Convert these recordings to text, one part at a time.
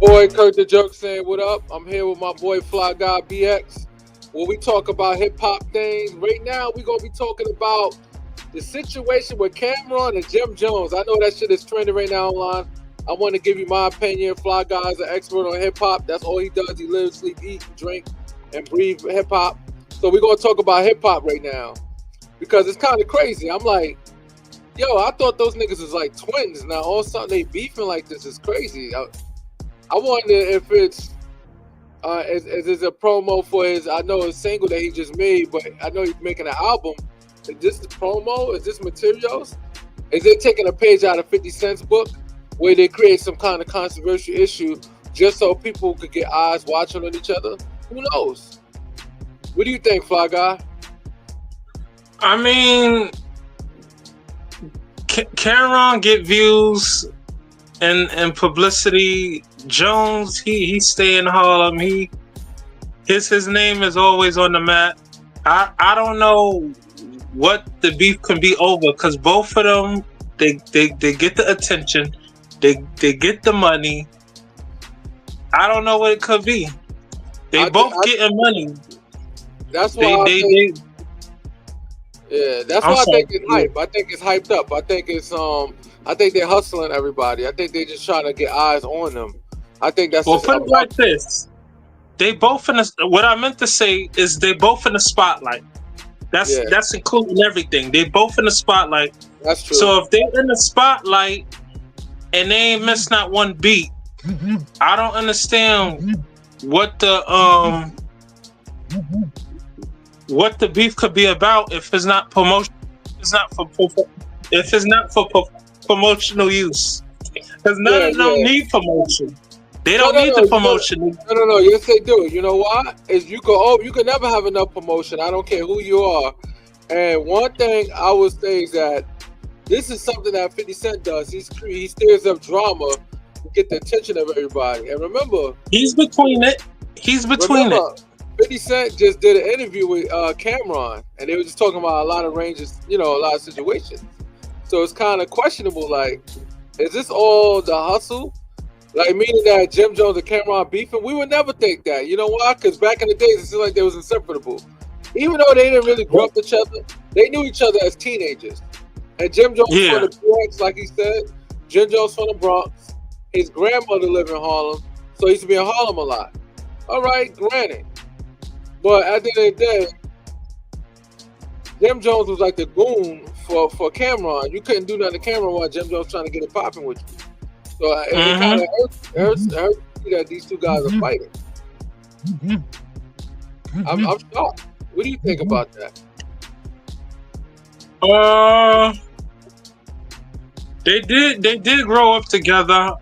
Boy, Kurt the Jerk saying what up. I'm here with my boy Fly Guy BX. Where we talk about hip hop things. Right now, we're gonna be talking about the situation with Cameron and Jim Jones. I know that shit is trending right now online. I want to give you my opinion. Fly Guy is an expert on hip hop. That's all he does. He lives, sleep, eat, drink, and breathe hip hop. So we're gonna talk about hip hop right now because it's kind of crazy. I'm like, yo, I thought those niggas was like twins. Now all of a sudden they beefing like this is crazy. I wonder if it's is a promo for his. I know a single that he just made, but I know he's making an album. Is this the promo? Is this materials? Is it taking a page out of 50 Cent's book where they create some kind of controversial issue just so people could get eyes watching on each other? Who knows? What do you think, Fly Guy? I mean, Cameron get views and publicity. Jones, he stay in Harlem. His name is always on the map. I don't know what the beef can be over because both of them they get the attention, they get the money. I don't know what it could be. They both getting money. That's why that's why I think it's hype. I think it's hyped up. I think it's I think they're hustling everybody. I think they're just trying to get eyes on them. I think that's put it like this. They both in the. What I meant to say is they both in the spotlight. That's including everything. They both in the spotlight. That's true. So if they're in the spotlight and they ain't missed not one beat, I don't understand what the beef could be about if it's not promotion. If it's not for promotional use, because none of them need promotion. They don't need the promotion. No. Yes, they do. You know why? Is you can never have enough promotion. I don't care who you are. And one thing I would say is that this is something that 50 Cent does. He stirs up drama to get the attention of everybody. And remember, he's between it. 50 Cent just did an interview with Cameron, and they were just talking about a lot of ranges, a lot of situations. So it's kind of questionable. Like, is this all the hustle? Like, meaning that Jim Jones and Cameron beefing? We would never think that. You know why? Because back in the days, it seemed like they was inseparable. Even though they didn't really grow up with each other, they knew each other as teenagers. And Jim Jones from the Bronx, like he said. Jim Jones from the Bronx. His grandmother lived in Harlem, so he used to be in Harlem a lot. All right, granted. But at the end of the day, Jim Jones was like the goon for Cameron. You couldn't do nothing to Cameron while Jim Jones trying to get it popping with you. So it kind of hurts that these two guys are fighting. I'm shocked. What do you think about that? They did grow up together.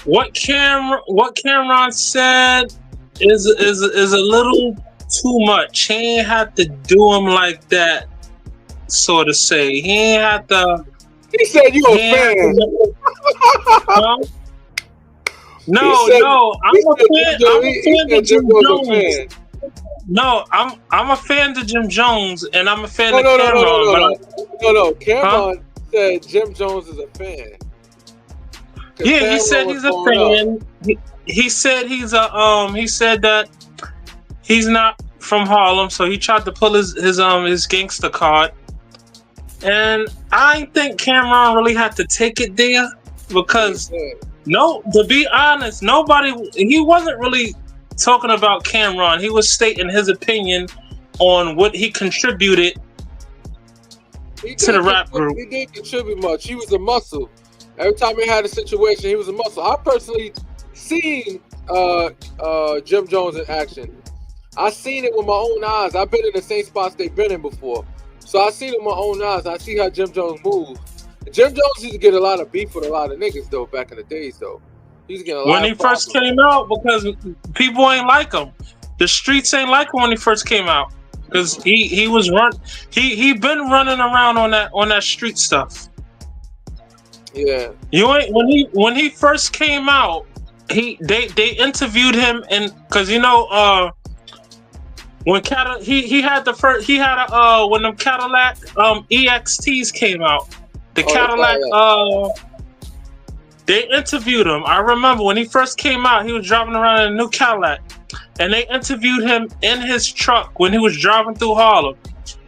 What Cameron said is a little too much. He ain't have to do him like that, so to say. He ain't have to. He said you a fan. No, I'm a fan of Jim Jones. No, I'm a fan of Jim Jones, and I'm a fan of Cameron. No. Cameron said Jim Jones is a fan. Yeah, he said he's a fan. He said he said that he's not from Harlem, so he tried to pull his gangster card. And I think Cameron really had to take it there because to be honest, he wasn't really talking about Cameron. He was stating his opinion on what he contributed to the rap group. He didn't contribute much. He was a muscle. Every time he had a situation, he was a muscle. I personally seen Jim Jones in action. I seen it with my own eyes. I've been in the same spots they've been in before. So I seen it with my own eyes. I see how Jim Jones moves. Jim Jones used to get a lot of beef with a lot of niggas though back in the days though. He used to get a lot when he first came out because people ain't like him. The streets ain't like him when he first came out because he been running around on that street stuff. Yeah. When he first came out, they interviewed him and because when when them Cadillac EXTs came out, the Cadillac They interviewed him. I remember when he first came out, he was driving around in a new Cadillac, and they interviewed him in his truck when he was driving through Harlem.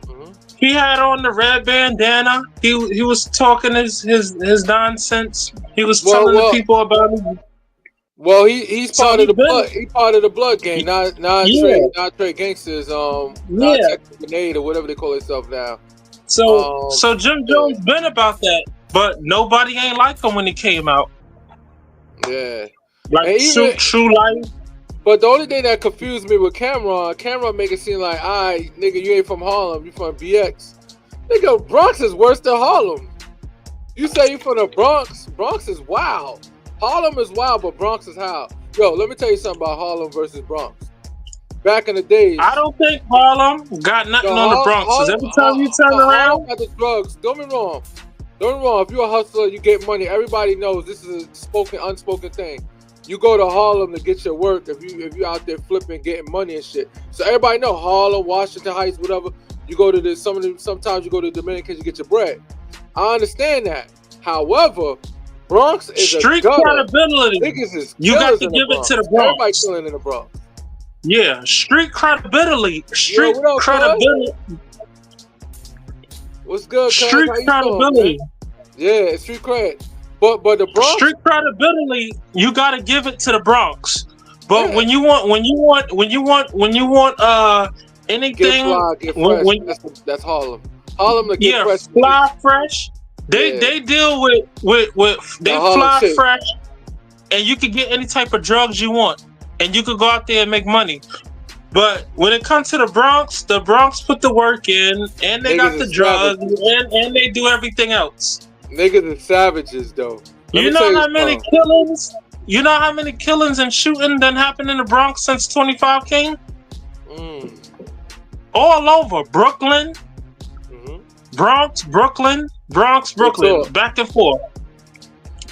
Mm-hmm. He had on the red bandana. He was talking his nonsense. He was telling the people about him. Well, he's part of the blood. He's part of the blood gang, not Trey Gangsters. Not Texas Grenade or whatever they call themselves now. So Jim Jones been about that, but nobody ain't like him when he came out. Yeah, like True Life. But the only thing that confused me with Cameron make it seem like, nigga, you ain't from Harlem, you from BX. Nigga, Bronx is worse than Harlem. You say you from the Bronx? Bronx is wild. Harlem is wild, but Bronx is how. Yo, let me tell you something about Harlem versus Bronx. Back in the days, I don't think Harlem got nothing on the Bronx. Because every time you turn around, got the drugs. Don't get me wrong. If you're a hustler, you get money. Everybody knows this is a unspoken thing. You go to Harlem to get your work. If you out there flipping, getting money and shit. So everybody know Harlem, Washington Heights, whatever. You go to sometimes you go to the Dominicans, you get your bread. I understand that. However, Bronx is street credibility. You got to give it to the Bronx. Everybody killing in the Bronx. Yeah, street credibility. Credibility. What's good, street credibility. Yeah, street cred. But the Bronx street credibility, you got to give it to the Bronx. But when you want anything, get fresh. That's Harlem. Harlem to get fresh. Fly fresh. They deal with they fly fresh, and you can get any type of drugs you want, and you could go out there and make money. But when it comes to the Bronx put the work in, and they got the drugs, and they do everything else. Niggas are savages, though. You know how many killings? You know how many killings and shooting done happened in the Bronx since 25 came? All over Brooklyn, Bronx, Brooklyn, back and forth.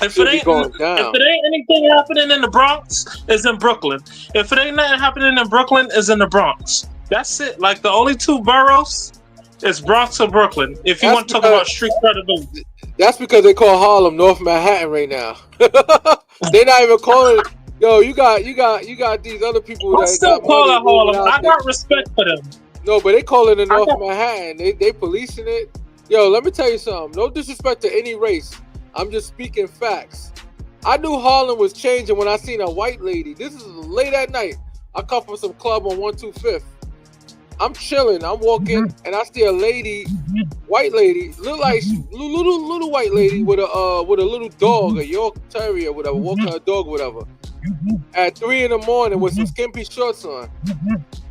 If it ain't anything happening in the Bronx, it's in Brooklyn. If it ain't nothing happening in Brooklyn, it's in the Bronx. That's it. Like the only two boroughs is Bronx or Brooklyn. If you want to talk about street credibility, that's because they call Harlem North Manhattan right now. They're not even calling it. Yo, you got these other people that still call it Harlem. I got respect for them. No, but they call it in North Manhattan. They policing it. Yo, let me tell you something. No disrespect to any race. I'm just speaking facts. I knew Harlem was changing when I seen a white lady. This is late at night. I come from some club on 125th. I'm chilling. I'm walking, and I see a lady, white lady, look like little white lady with a little dog, a York Terrier, whatever, walking her dog, whatever. At 3 a.m. with some skimpy shorts on.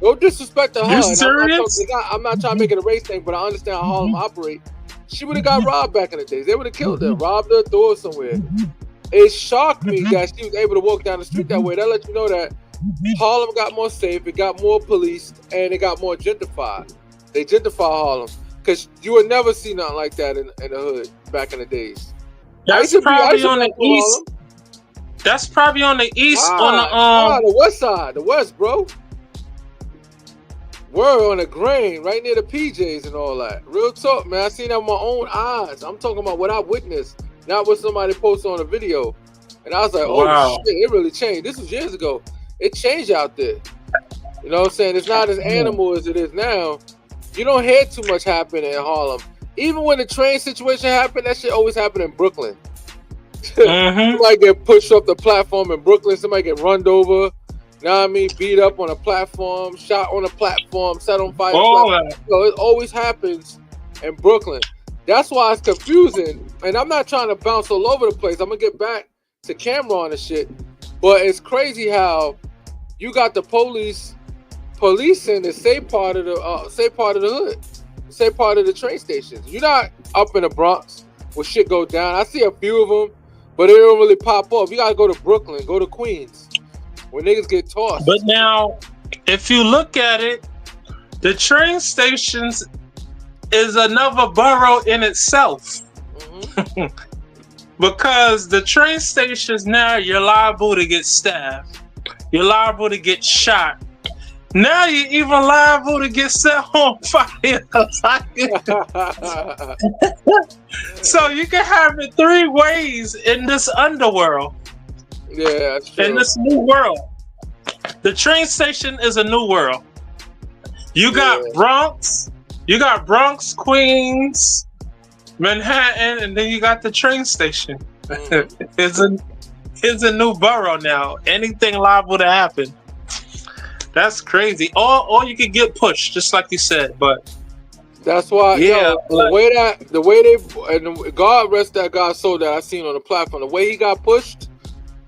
No disrespect to her. You serious? I'm not trying to make it a race thing, but I understand how Harlem operate. She would have got robbed back in the days. They would have killed her, robbed her, threw her somewhere. It shocked me that she was able to walk down the street that way. That let you know that Harlem got more safe, it got more policed, and it got more gentrified. They gentrified Harlem because you would never see nothing like that in the hood back in the days. That's probably on the east. That's probably on the east, on the west side, the west, bro. We're on the grain, right near the PJs and all that. Real talk, man. I seen that with my own eyes. I'm talking about what I witnessed, not what somebody posted on a video. And I was like, oh shit, it really changed. This was years ago. It changed out there. You know what I'm saying? It's not as animal as it is now. You don't hear too much happen in Harlem. Even when the train situation happened, that shit always happened in Brooklyn. Somebody get pushed off the platform in Brooklyn. Somebody get run over. You know what I mean? Beat up on a platform, shot on a platform, set on fire. So it always happens in Brooklyn. That's why it's confusing. And I'm not trying to bounce all over the place. I'm going to get back to Cameron and shit. But it's crazy how you got the police policing the safe part of the hood, safe part of the train stations. You're not up in the Bronx where shit go down. I see a few of them, but they don't really pop up. You gotta go to Brooklyn, go to Queens, where niggas get tossed. But now, if you look at it, the train stations is another borough in itself. Because the train stations now, you're liable to get stabbed. You're liable to get shot. Now you're even liable to get set on fire. So you can have it three ways in this underworld. Yeah, that's true. In this new world. The train station is a new world. You got Bronx, Queens, Manhattan, and then you got the train station. It's a new borough now. Anything liable to happen. That's crazy. Or you could get pushed, just like you said. But that's why, the way they and God rest that guy soul that I seen on the platform. The way he got pushed,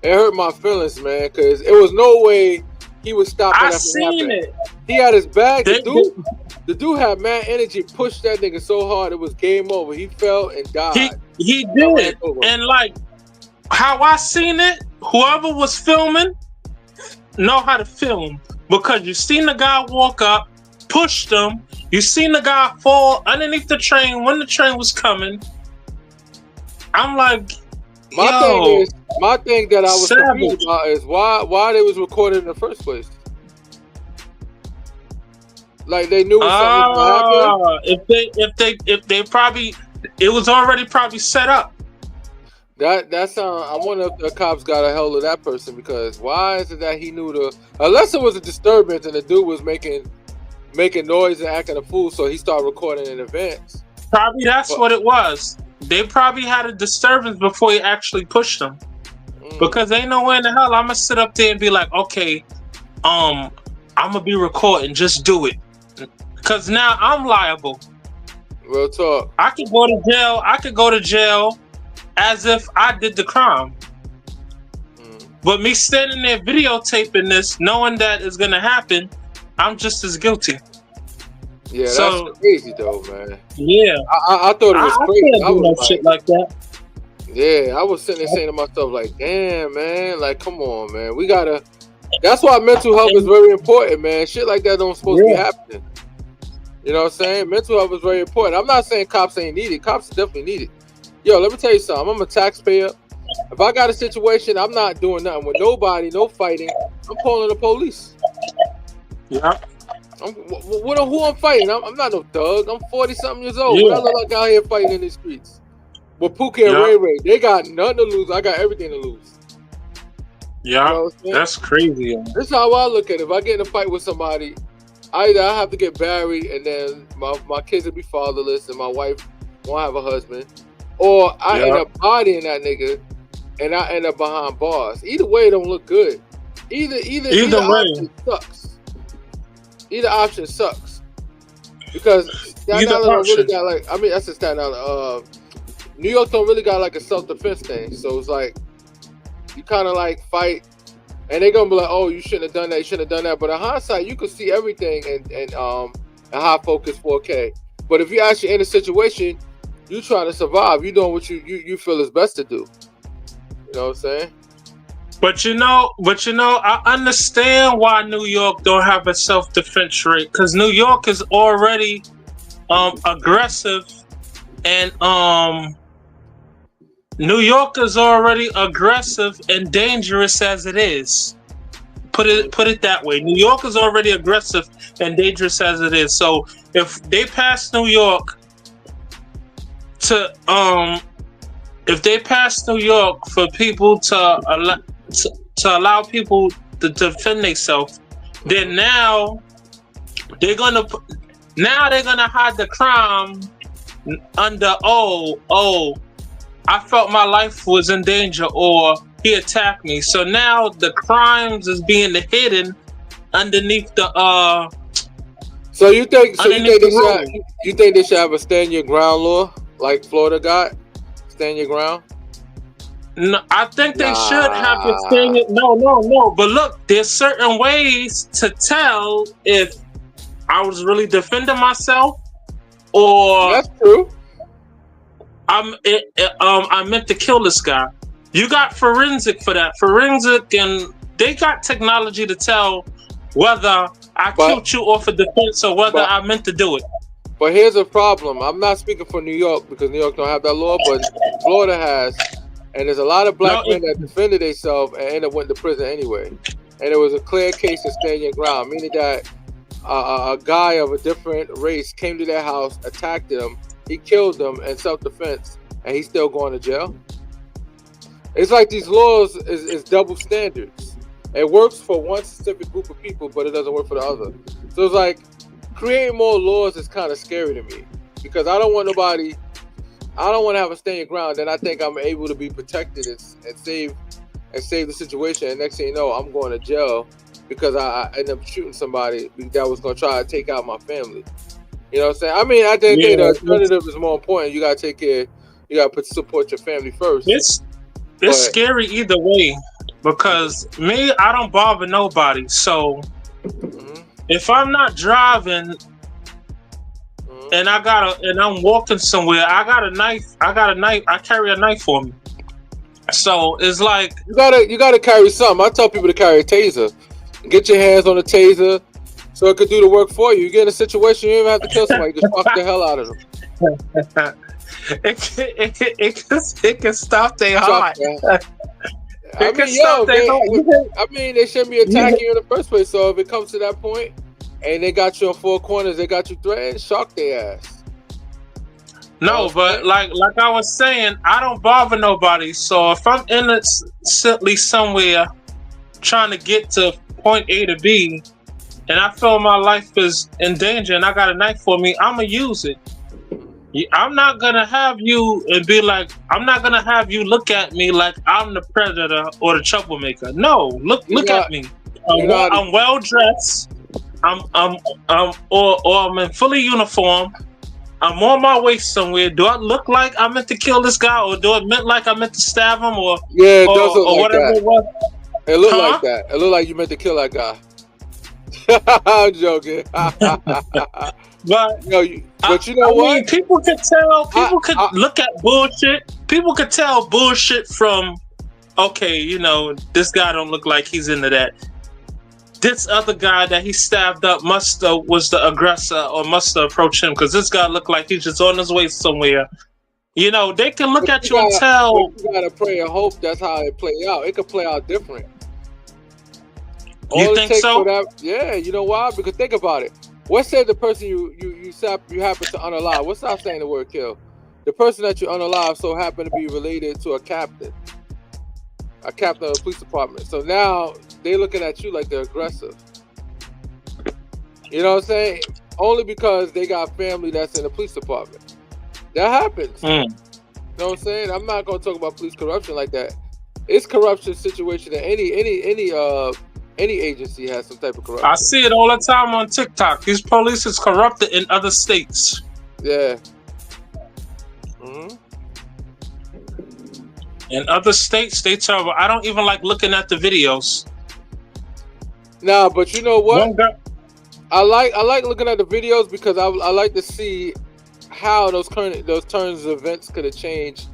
it hurt my feelings, man. Because it was no way he would stop. I seen it. He had his bag. The dude had mad energy. Pushed that nigga so hard it was game over. He fell and died. He did, and like how I seen it. Whoever was filming know how to film. Because you seen the guy walk up, pushed him. You seen the guy fall underneath the train when the train was coming. I'm like, my thing that I was confused about is why they was recording in the first place. Like they knew something was gonna happen. If they probably, it was already probably set up. That's I wonder if the cops got a hold of that person, because why is it that he knew unless it was a disturbance and the dude was making noise and acting a fool, so he started recording in advance. Probably what it was. They probably had a disturbance before he actually pushed them. Because ain't no way in the hell I'm gonna sit up there and be like, okay, I'm gonna be recording, just do it. Because now I'm liable. Real talk. I could go to jail as if I did the crime. But me standing there videotaping this, knowing that it's gonna happen, I'm just as guilty. Yeah, that's crazy though, man. Yeah, I thought it was crazy. I was like, shit like that. Yeah, I was sitting there saying to myself, like, damn, man, like, come on, man, we gotta. That's why mental health is very important, man. Shit like that don't supposed to be happening. You know what I'm saying? Mental health is very important. I'm not saying cops ain't needed. Cops definitely needed. Yo, let me tell you something. I'm a taxpayer. If I got a situation, I'm not doing nothing with nobody, no fighting. I'm calling the police. Yeah. Who I'm fighting? I'm not no thug. I'm 40-something years old. What I look like out here fighting in the streets? With Pookie and Ray Ray, they got nothing to lose. I got everything to lose. Yeah, you know that's crazy. This is how I look at it. If I get in a fight with somebody, either I have to get buried and then my kids will be fatherless and my wife won't have a husband, or I end up bodying that nigga and I end up behind bars. Either way, it don't look good. Either option sucks. Either option sucks. Because Staten Island don't really got like, I mean, that's a Staten Island. New York don't really got like a self-defense thing. So it's like, you kind of like fight and they're going to be like, oh, you shouldn't have done that. You shouldn't have done that. But in hindsight, you can see everything in high focus 4K. But if you're actually in a situation, you trying to survive. You doing what you feel is best to do. You know what I'm saying? But you know, I understand why New York don't have a self-defense rate, because New York is already aggressive, and New York is already aggressive and dangerous as it is. Put it that way. New York is already aggressive and dangerous as it is. So if they pass New York to if they pass New York for people to allow people to defend themselves, then now they're gonna hide the crime under I felt my life was in danger, or he attacked me. So now the crimes is being hidden underneath the So you think they should have a stand your ground law like Florida got? Stand your ground? No, I think they should have to stand it. No. But look, there's certain ways to tell if I was really defending myself or that's true. I meant to kill this guy. You got forensic for that. Forensic, and they got technology to tell whether I killed you off of defense or whether I meant to do it. But here's a problem. I'm not speaking for New York because New York don't have that law, but Florida has. And there's a lot of black men that defended themselves and ended up went to prison anyway. And it was a clear case of stand your ground, meaning that a guy of a different race came to their house, attacked them, he killed them in self-defense, and he's still going to jail? It's like these laws is double standards. It works for one specific group of people, but it doesn't work for the other. So it's like creating more laws is kind of scary to me, because I don't want to have a stand your ground. Then I think I'm able to be protected and save the situation. And next thing you know, I'm going to jail because I end up shooting somebody that was going to try to take out my family. You know what I'm saying? I mean, I think the alternative is more important. You got to take care. You got to support your family first. It's scary either way, because me, I don't bother nobody. So if I'm not driving and I'm walking somewhere, I got a knife. I carry a knife on me. So it's like you gotta carry something. I tell people to carry a taser. Get your hands on a taser so it could do the work for you. You get in a situation, you don't even have to kill somebody. You just fuck the hell out of them. It can stop their heart. I mean, they shouldn't be attacking you in the first place. So if it comes to that point and they got you on four corners, they got you threatened, shock their ass. No, but like I was saying, I don't bother nobody. So if I'm innocently somewhere trying to get to point A to B, and I feel my life is in danger, and I got a knife for me, I'ma use it. I'm not gonna have you and be like, I'm not gonna have you look at me like I'm the predator or the troublemaker. No, look at me. I'm well dressed. I'm in fully uniform. I'm on my way somewhere. Do I look like I meant to kill this guy, or do it meant like I meant to stab him, or it does look like whatever that. It was? It looked like that. It looked like you meant to kill that guy. I'm joking. But you know what? Mean, people could tell. People could look at bullshit. People could tell bullshit from, okay, this guy don't look like he's into that. This other guy that he stabbed up was the aggressor, or must have approached him, because this guy looked like he's just on his way somewhere. They can look at you and tell. You gotta pray and hope that's how it play out. It could play out different. You think so? Yeah, you know why? Because think about it. What say the person you happen to unalive? What's not saying the word kill? The person that you unalive so happen to be related to a captain of the police department. So now they looking at you like the aggressor. You know what I'm saying? Only because they got family that's in the police department. That happens. You know what I'm saying? I'm not gonna talk about police corruption like that. It's corruption situation that any agency has some type of corruption. I see it all the time on TikTok. These police is corrupted in other states. Yeah. In other states, they terrible. I don't even like looking at the videos. Nah, but you know what? I like looking at the videos because I like to see how those turns of events could have changed,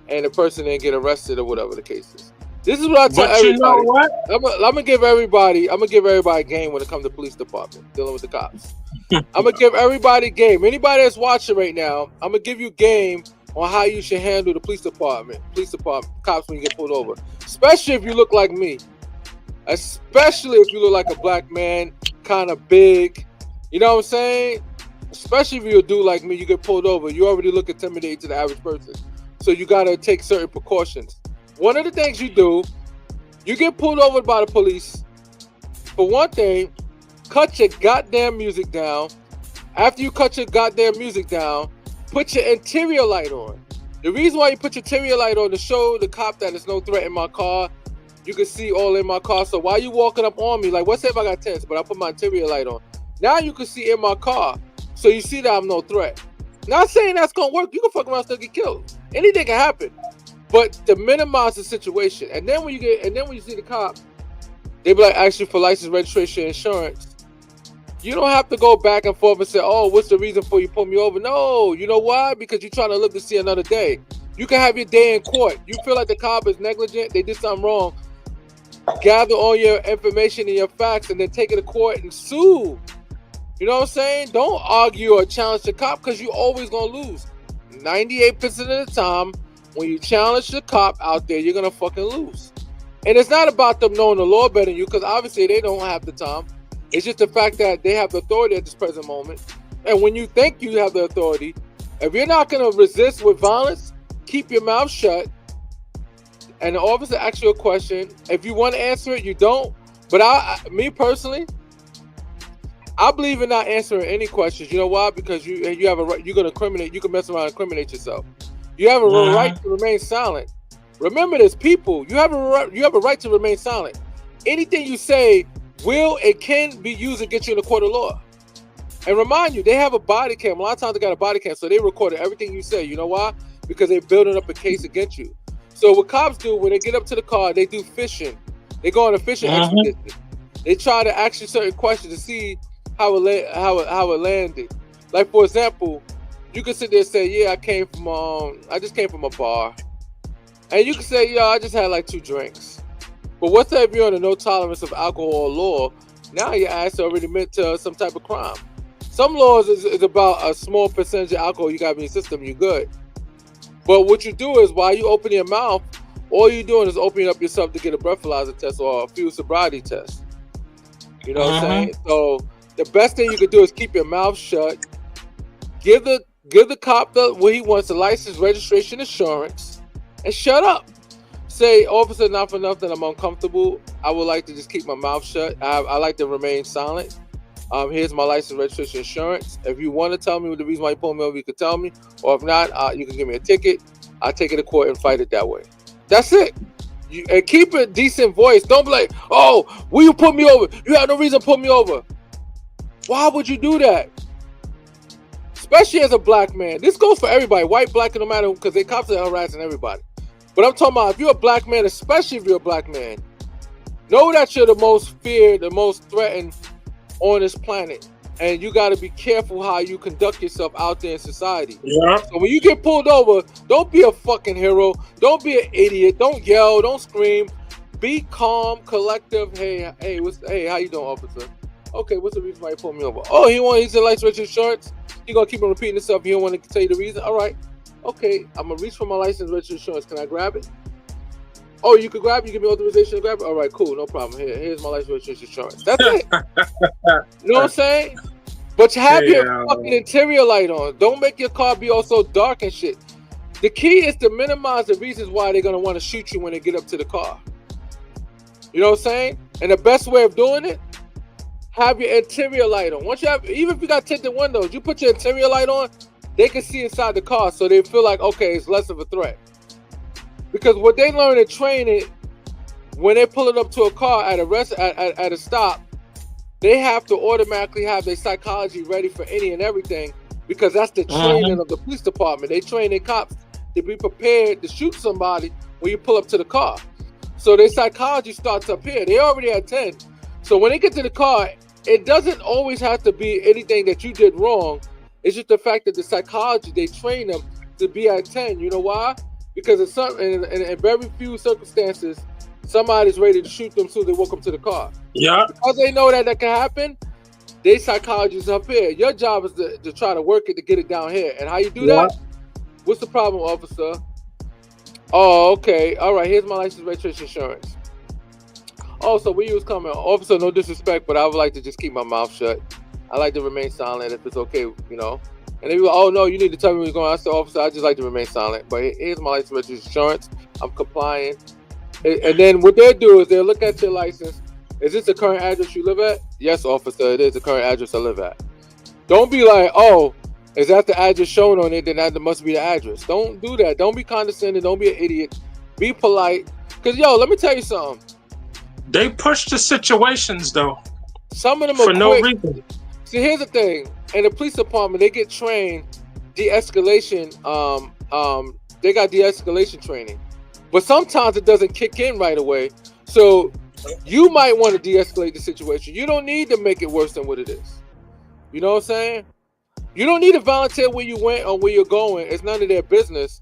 and the person didn't get arrested or whatever the case is. This is what I tell everybody. You know what? I'm gonna give everybody game when it comes to police department dealing with the cops. I'm gonna give everybody game. Anybody that's watching right now, I'm gonna give you game on how you should handle the police department cops when you get pulled over. Especially if you look like me. Especially if you look like a black man, kind of big. You know what I'm saying? Especially if you're a dude like me, you get pulled over. You already look intimidating to the average person. So you gotta take certain precautions. One of the things you do, you get pulled over by the police. For one thing, cut your goddamn music down. After you cut your goddamn music down, put your interior light on. The reason why you put your interior light on to show the cop that there's no threat in my car. You can see all in my car. So while you walking up on me, like, what's if I got tents, but I put my interior light on. Now you can see in my car. So you see that I'm no threat. Not saying that's gonna work. You can fuck around and still get killed. Anything can happen. But to minimize the situation. And then when you see the cop, they be like, ask you for license, registration, insurance. You don't have to go back and forth and say, oh, what's the reason for you pull me over? No, you know why? Because you're trying to live to see another day. You can have your day in court. You feel like the cop is negligent, they did something wrong. Gather all your information and your facts and then take it to court and sue. You know what I'm saying? Don't argue or challenge the cop because you're always going to lose. 98% of the time, when you challenge the cop out there, you're going to fucking lose. And it's not about them knowing the law better than you, because obviously they don't have the time. It's just the fact that they have the authority at this present moment. And when you think you have the authority, if you're not going to resist with violence, keep your mouth shut. And the officer asks you a question. If you want to answer it, you don't. But me personally, I believe in not answering any questions. You know why? Because you have a right. You're going to incriminate. You can mess around and incriminate yourself. You have a right to remain silent. Remember this, people. You have a right to remain silent. Anything you say will and can be used against you in the court of law. And remind you, they have a body cam. A lot of times they got a body cam, so they recorded everything you say. You know why? Because they're building up a case against you. So what cops do when they get up to the car, they do fishing. They go on a fishing expedition. They try to ask you certain questions to see how it landed. Like, for example, you can sit there and say, "Yeah, I just came from a bar," and you can say, "Yo, I just had like 2 drinks." But what's that if you're on a no tolerance of alcohol law? Now your ass already meant to some type of crime. Some laws is about a small percentage of alcohol you got in your system, you're good. But what you do is, while you open your mouth, all you're doing is opening up yourself to get a breathalyzer test or a field sobriety test. You know what I'm saying? So the best thing you can do is keep your mouth shut. Give the cop what he wants, the license, registration, insurance, and shut up. Say, "Officer, not for nothing, I'm uncomfortable. I would like to just keep my mouth shut. I like to remain silent. Here's my license, registration, insurance. If you want to tell me the reason why you pulled me over, you can tell me. Or if not, you can give me a ticket. I'll take it to court and fight it that way." That's it. And keep a decent voice. Don't be like, "Oh, will you put me over? You have no reason to put me over." Why would you do that? Especially as a black man. This goes for everybody, white, black, no matter, because they cops are harassing everybody. But I'm talking about if you're a black man, especially if you're a black man, know that you're the most feared, the most threatened on this planet. And you got to be careful how you conduct yourself out there in society. Yeah. So when you get pulled over, don't be a fucking hero. Don't be an idiot. Don't yell. Don't scream. Be calm, collective. Hey, how you doing, officer? Okay, what's the reason why you pulled me over? Oh, he's a license, registration, insurance. You gonna keep on repeating yourself. You don't want to tell you the reason. All right. Okay, I'm gonna reach for my license, registration, insurance. Can I grab it? Oh, you can grab it? You give me authorization to grab it? All right, cool, no problem. Here's my license, registration, insurance. That's it. You know what I'm saying? But you have your fucking interior light on. Don't make your car be all so dark and shit. The key is to minimize the reasons why they're gonna want to shoot you when they get up to the car. You know what I'm saying? And the best way of doing it, have your interior light on. Once you have, even if you got tinted windows, you put your interior light on, they can see inside the car, so they feel like, okay, it's less of a threat. Because what they learn in training, when they pull it up to a car at a stop, they have to automatically have their psychology ready for any and everything, because that's the training of the police department. They train their cops to be prepared to shoot somebody when you pull up to the car. So their psychology starts up here. They already at 10. So when they get to the car, it doesn't always have to be anything that you did wrong. It's just the fact that the psychology, they train them to be at 10. You know why? Because in very few circumstances, somebody's ready to shoot them so they walk up to the car. Yeah. Because they know that can happen, their psychology is up here. Your job is to try to work it to get it down here. And how you do that? What's the problem, officer? Oh, okay. All right, here's my license, registration, insurance. Oh, so where you was coming? Officer, no disrespect, but I would like to just keep my mouth shut. I like to remain silent if it's okay, you know. And they be like, "Oh no, you need to tell me what's going on." I said, "Officer, I just like to remain silent. But here's my license, registration, insurance. I'm complying." And then what they'll do is they'll look at your license. Is this the current address you live at? Yes, officer, it is the current address I live at. Don't be like, "Oh, is that the address shown on it? Then that must be the address." Don't do that. Don't be condescending. Don't be an idiot. Be polite. Because, let me tell you something. They push the situations, though. Some of them for are no quick. reason. See, here's the thing. In the police department, they get trained de-escalation. They got de-escalation training. But sometimes it doesn't kick in right away. So you might want to de-escalate the situation. You don't need to make it worse than what it is. You know what I'm saying? You don't need to volunteer where you went or where you're going. It's none of their business.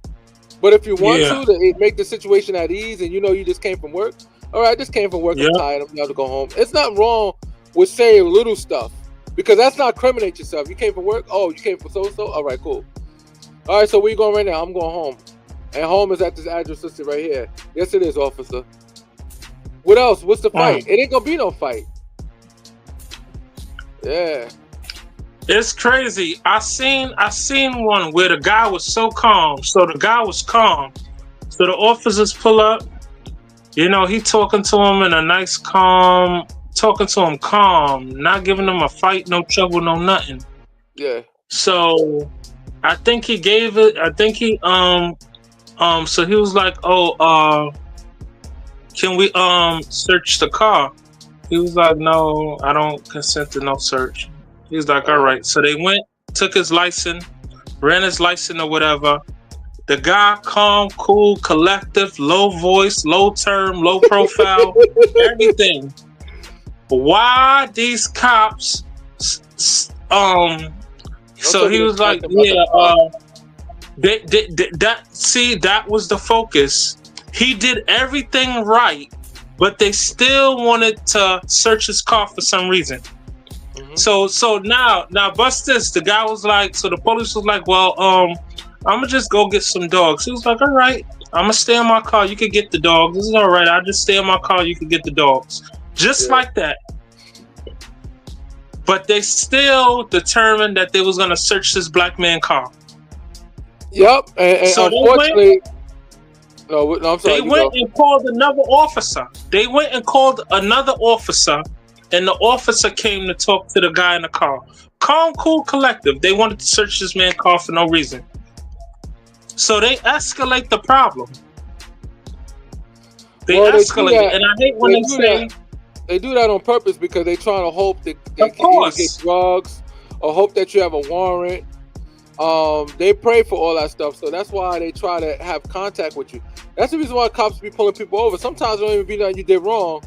But if you want to make the situation at ease, and you just came from work. All right, just came from work. I'm tired. I'm about to go home. It's not wrong with saying little stuff, because that's not criminate yourself. You came from work. Oh, you came from so-so. All right, cool. All right, so where you going right now? I'm going home. And home is at this address listed right here. Yes, it is, officer. What else? What's the fight? It ain't gonna be no fight. Yeah. It's crazy. I seen one where the guy was so calm. So the guy was calm. So the officers pull up. You know, he talking to him in a nice calm, talking to him calm, not giving him a fight, no trouble, no nothing. Yeah. So I think he gave it. I think he So he was like, "Oh, can we search the car?" He was like, "No, I don't consent to no search." He was like, "All right." So they went, took his license, ran his license or whatever. The guy, calm, cool, collective, low voice, low term, low profile, everything. Why these cops? So he was like, "Yeah, that was the focus. He did everything right, but they still wanted to search his car for some reason." So now bust this. The guy was like, so the police was like, "Well, I'm gonna just go get some dogs." He was like, "All right, I'm gonna stay in my car. You can get the dogs. This is all right. I'll just stay in my car. You can get the dogs." Just like that. But they still determined that they was gonna search this black man car. Yep. And so unfortunately, I'm sorry. They went and called another officer. And the officer came to talk to the guy in the car. Calm, cool, collective. They wanted to search this man's car for no reason. So they escalate the problem. They escalate it. And I hate when they say... They do that on purpose because they're trying to hope that they can either get drugs or hope that you have a warrant. They pray for all that stuff. So that's why they try to have contact with you. That's the reason why cops be pulling people over. Sometimes it don't even be nothing you did wrong.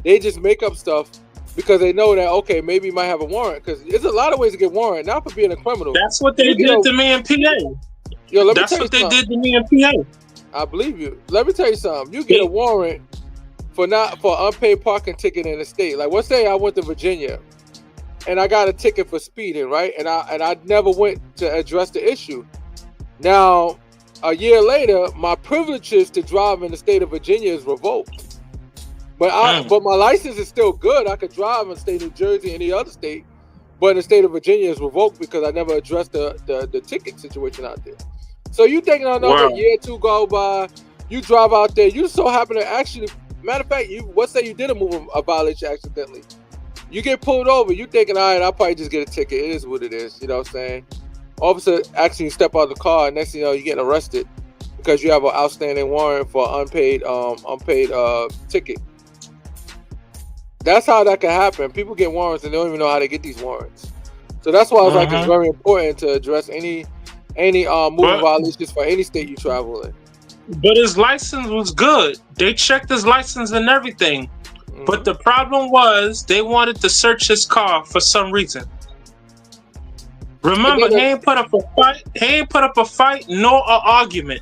They just make up stuff because they know that, okay, maybe you might have a warrant. Because there's a lot of ways to get warrant, not for being a criminal. That's what they did to me in PA. That's what they did to me in PA. I believe you. Let me tell you something. You get a warrant for unpaid parking ticket in the state. Like, let's say I went to Virginia and I got a ticket for speeding, right? And I never went to address the issue. Now, a year later, my privileges to drive in the state of Virginia is revoked. But my license is still good. I could drive in the state of New Jersey, any other state, but in the state of Virginia is revoked because I never addressed the ticket situation out there. So you thinking another year or two go by, you drive out there, you so happen to actually, matter of fact, let's say you did a violation accidentally. You get pulled over, you thinking, all right, I'll probably just get a ticket. It is what it is, you know what I'm saying? Officer actually you step out of the car, and next thing you know, you're getting arrested because you have an outstanding warrant for unpaid ticket. That's how that can happen. People get warrants and they don't even know how to get these warrants. So that's why I was like, it's very important to address any moving violations for any state you travel in. But his license was good. They checked his license and everything. But the problem was they wanted to search his car for some reason. Remember, he ain't put up a fight. He ain't put up a fight nor an argument.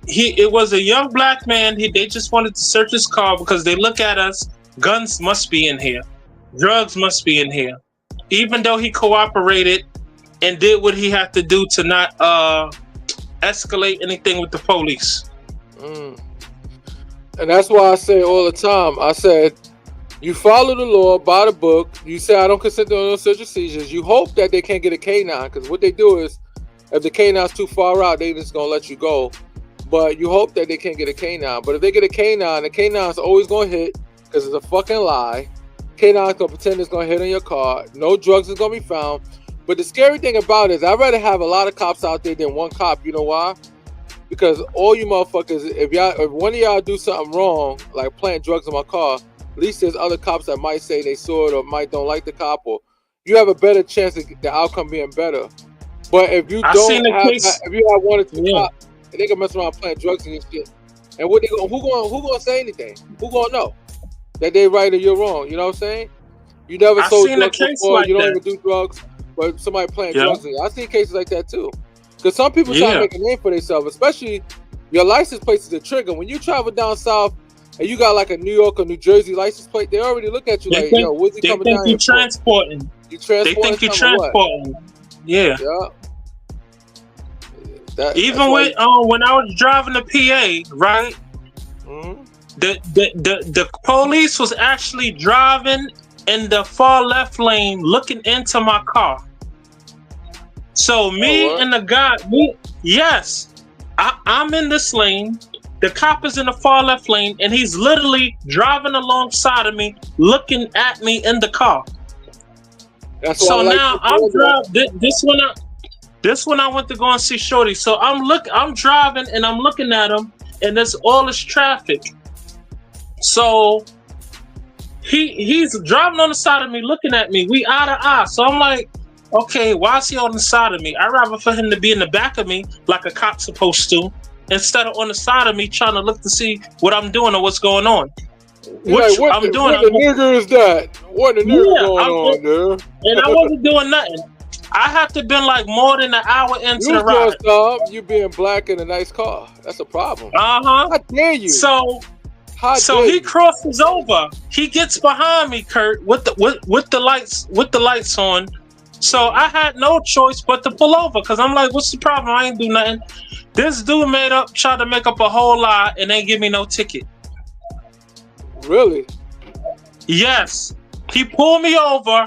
It was a young black man. They just wanted to search his car because they look at us. Guns must be in here. Drugs must be in here. Even though he cooperated and did what he had to do to not escalate anything with the police. And that's why I say all the time, I said, you follow the law by the book. You say, I don't consent to no search and seizures. You hope that they can't get a K9, because what they do is, if the K9's too far out, they just going to let you go. But you hope that they can't get a K9. But if they get a K9, the K9's always going to hit, because it's a fucking lie. K9's going to pretend it's going to hit on your car. No drugs is going to be found. But the scary thing about it is I'd rather have a lot of cops out there than one cop. You know why? Because all you motherfuckers, if one of y'all do something wrong, like planting drugs in my car, at least there's other cops that might say they saw it or might don't like the cop, or you have a better chance of the outcome being better. But if you if you have one or two cops, they can mess around playing drugs and this shit. And who gonna say anything? Who gonna know that they right or you're wrong? You know what I'm saying? You never sold drugs before. Like you don't even do drugs, but somebody playing drugs. I've seen cases like that too. Because some people try to make a name for themselves, especially your license plate is a trigger. When you travel down south and you got like a New York or New Jersey license plate, they already look at you yo, what's he coming down here for? Transporting. You transporting. They think you're transporting. Yeah. Even when I was driving to PA, right? The police was actually driving in the far left lane looking into my car. So me and the guy, I'm in this lane. The cop is in the far left lane, and he's literally driving alongside of me, looking at me in the car. So now I'm driving. This one I went to go and see Shorty. So I'm driving and I'm looking at him, and there's all this traffic. So he's driving on the side of me, looking at me. We eye to eye. So I'm like, okay, why is he on the side of me? I'd rather for him to be in the back of me like a cop's supposed to, instead of on the side of me trying to look to see what I'm doing or what's going on. What the nigga is that? What the nigga going on, dude? And I wasn't doing nothing. I have to been like more than an hour into the ride. You being black in a nice car. That's a problem. How dare you? So he crosses over. He gets behind me, Kurt, with the lights on. So I had no choice but to pull over because I'm like, what's the problem? I ain't do nothing. This dude tried to make up a whole lie and ain't give me no ticket. Really? Yes. He pulled me over,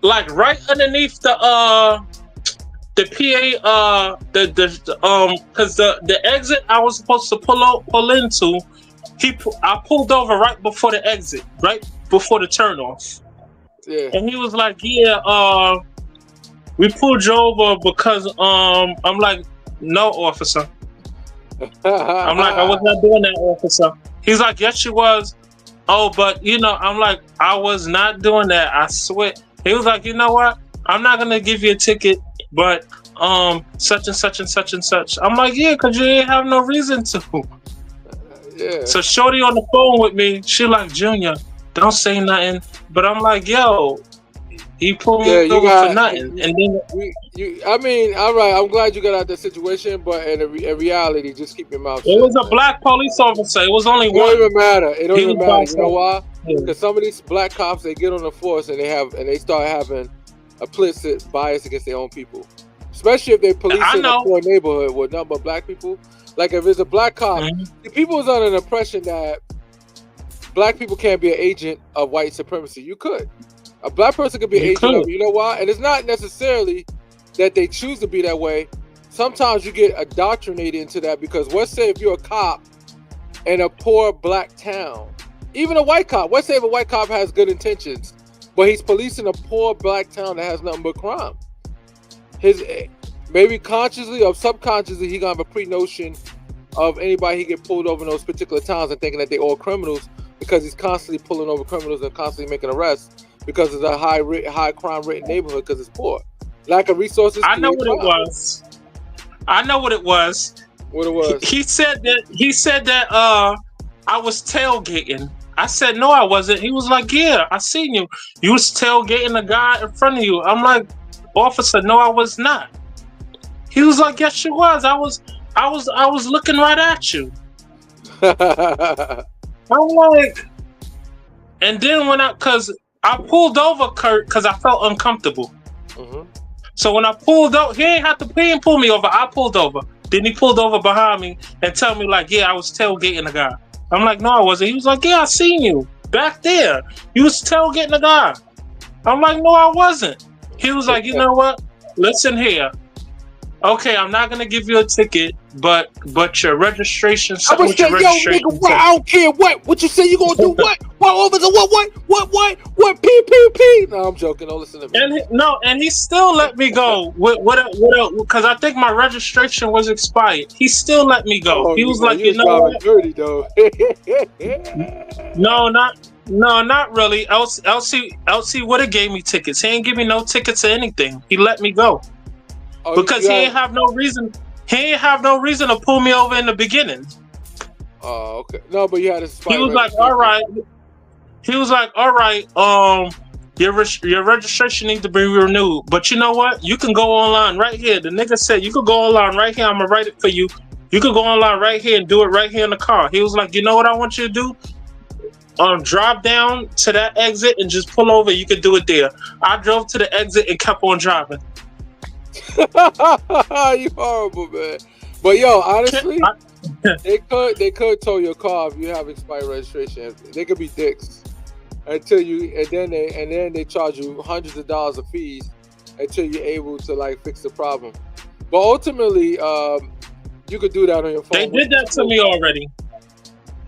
like right underneath the PA, because the exit I was supposed to pull into, I pulled over right before the exit, right before the turnoff. Yeah. And he was like, yeah, we pulled you over because I'm like, no, officer. I'm like, I was not doing that, officer. He's like, yes, you was. Oh, but I'm like, I was not doing that. I swear. He was like, you know what? I'm not gonna give you a ticket, but such and such and such and such. I'm like, yeah, cause you ain't have no reason to. Yeah. So Shorty on the phone with me, she like, Junior, don't say nothing. But I'm like, yo, he pulled me over for nothing. And then all right, I'm glad you got out of that situation, but in reality, just keep your mouth shut. It was a black police officer. It was only one. It don't even matter. It don't even matter. You know why? Because some of these black cops, they get on the force and they start having a implicit bias against their own people. Especially if they police in a poor neighborhood with nothing but black people. Like if it's a black cop, people was under the impression that black people can't be an agent of white supremacy. You could. A black person could be an agent of, you know why? And it's not necessarily that they choose to be that way. Sometimes you get indoctrinated into that because let's say if you're a cop in a poor black town, even a white cop, let's say if a white cop has good intentions, but he's policing a poor black town that has nothing but crime. Maybe consciously or subconsciously, he gonna have a pre-notion of anybody he get pulled over in those particular towns and thinking that they all criminals because he's constantly pulling over criminals and constantly making arrests because it's a high crime rate neighborhood because it's poor. Lack of resources. I know what it was. What it was? He said that I was tailgating. I said no, I wasn't. He was like, yeah, I seen you. You was tailgating a guy in front of you. I'm like, officer, no, I was not. He was like, yes, you was. I was looking right at you. I'm like, and then because I pulled over Kurt because I felt uncomfortable. Mm-hmm. So when I pulled over, he didn't pull me over. I pulled over. Then he pulled over behind me and tell me like, yeah, I was tailgating a guy. I'm like, no, I wasn't. He was like, yeah, I seen you back there. You was tailgating a guy. I'm like, no, I wasn't. He was like, you know what? Listen here. Okay, I'm not gonna give you a ticket, but your registration. I was saying, yo, nigga, what? I don't care what you say. You gonna do what? What over the what? P. No, I'm joking. Don't listen to me. And he still let me go with because I think my registration was expired. He still let me go. He was like, you know what? Dirty though. No, not really. LC would have gave me tickets. He ain't give me no tickets or anything. He let me go. Because he ain't have no reason. He ain't have no reason to pull me over in the beginning. Oh, okay. No, but you had to. He was like, all right. Your registration needs to be renewed. But you know what? You can go online right here. The nigga said you could go online right here. I'm gonna write it for you. You could go online right here and do it right here in the car. He was like, you know what I want you to do? Drive down to that exit and just pull over. You could do it there. I drove to the exit and kept on driving. You horrible, man. But yo, honestly, they could tow your car if you have expired registration. They could be dicks. until you, and then they charge you hundreds of dollars of fees until you're able to like fix the problem. But ultimately, you could do that on your phone. They did that to me already.